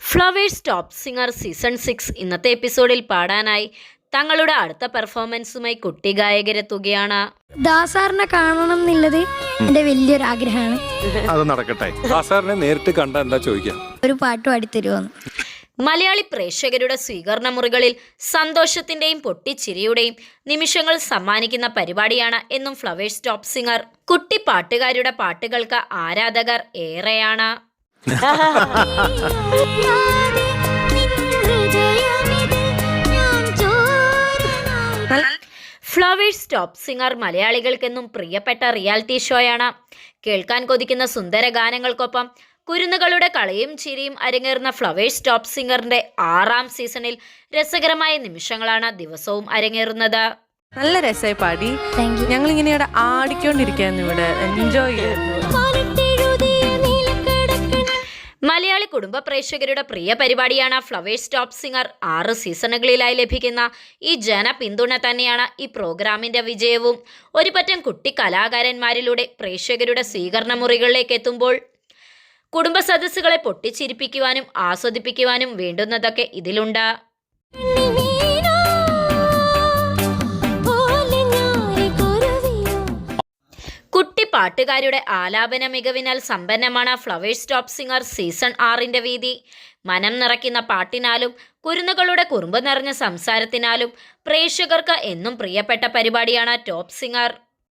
Flowers top singer season 6 ഇന്നത്തെ എപ്പിസോഡിൽ പാടാനായി തങ്ങളുടെ അടുത്ത പെർഫോമൻസുമായി കുട്ടി ഗായകരെത്തുകയാണ്. ദാസാറിനെ കാണണം എന്നുള്ളത് എന്റെ വലിയൊരു ആഗ്രഹമാണ്. അത് നടക്കട്ടെ. ദാസാറിനെ നേരിട്ട് കണ്ട എന്താ ചോദിക്കാം, ഒരു പാട്ട് പാടിത്തരുമോന്ന്. മലയാളി പ്രേക്ഷകരുടെ സ്വീകരണ മുറികളിൽ സന്തോഷത്തിന്റെയും പൊട്ടിച്ചിരിയുടെയും നിമിഷങ്ങൾ സമ്മാനിക്കുന്ന പരിപാടിയാണ് എന്നും ഫ്ലവേഴ്സ് ടോപ്പ് സിംഗർ. കുട്ടി പാട്ടുകാരുടെ പാട്ടുകൾക്ക് ആരാധകർ ഏറെയാണ്. ഫ്ലവേഴ്സ് ടോപ്പ് സിംഗർ മലയാളികൾക്കെന്നും പ്രിയപ്പെട്ട റിയാലിറ്റി ഷോയാണ്. കേൾക്കാൻ കൊതിക്കുന്ന സുന്ദര ഗാനങ്ങൾക്കൊപ്പം കുരുന്നുകളുടെ കളിയും ചിരിയും അരങ്ങേറുന്ന ഫ്ലവേഴ്സ് ടോപ്പ് സിംഗറിന്റെ 6ാം സീസണിൽ രസകരമായ നിമിഷങ്ങളാണ് ദിവസവും അരങ്ങേറുന്നത്. നല്ല രസമായി പാടി. ഞങ്ങളിങ്ങനെ ഇവിടെ ആടിക്കൊണ്ടിരിക്കായിരുന്നു, ഇവിടെ എൻജോയ് ചെയ്യായിരുന്നു. മലയാളി കുടുംബ പ്രേക്ഷകരുടെ പ്രിയ പരിപാടിയാണ് ഫ്ലവേഴ്സ് ടോപ്പ് സിംഗർ. 6 സീസണുകളിലായി ലഭിക്കുന്ന ഈ ജനപിന്തുണ തന്നെയാണ് ഈ പ്രോഗ്രാമിന്റെ വിജയവും. ഒരു പറ്റം കുട്ടി കലാകാരന്മാരിലൂടെ പ്രേക്ഷകരുടെ സ്വീകരണ മുറികളിലേക്ക് എത്തുമ്പോൾ കുടുംബ സദസ്സുകളെ പൊട്ടിച്ചിരിപ്പിക്കുവാനും ആസ്വദിപ്പിക്കുവാനും വേണ്ടുന്നതൊക്കെ ഇതിലുണ്ട്. കുട്ടി പാട്ടുകാരുടെ ആലാപന മികവിനാൽ സമ്പന്നമാണ് ഫ്ലവേഴ്സ് ടോപ്പ് സിംഗർ സീസൺ 6ന്റെ വീതി. മനം നിറയ്ക്കുന്ന പാട്ടിനാലും കുരുന്നുകളുടെ കുറുമ്പ് നിറഞ്ഞ സംസാരത്തിനാലും പ്രേക്ഷകർക്ക് എന്നും പ്രിയപ്പെട്ട പരിപാടിയാണ് ടോപ്പ് സിംഗർ.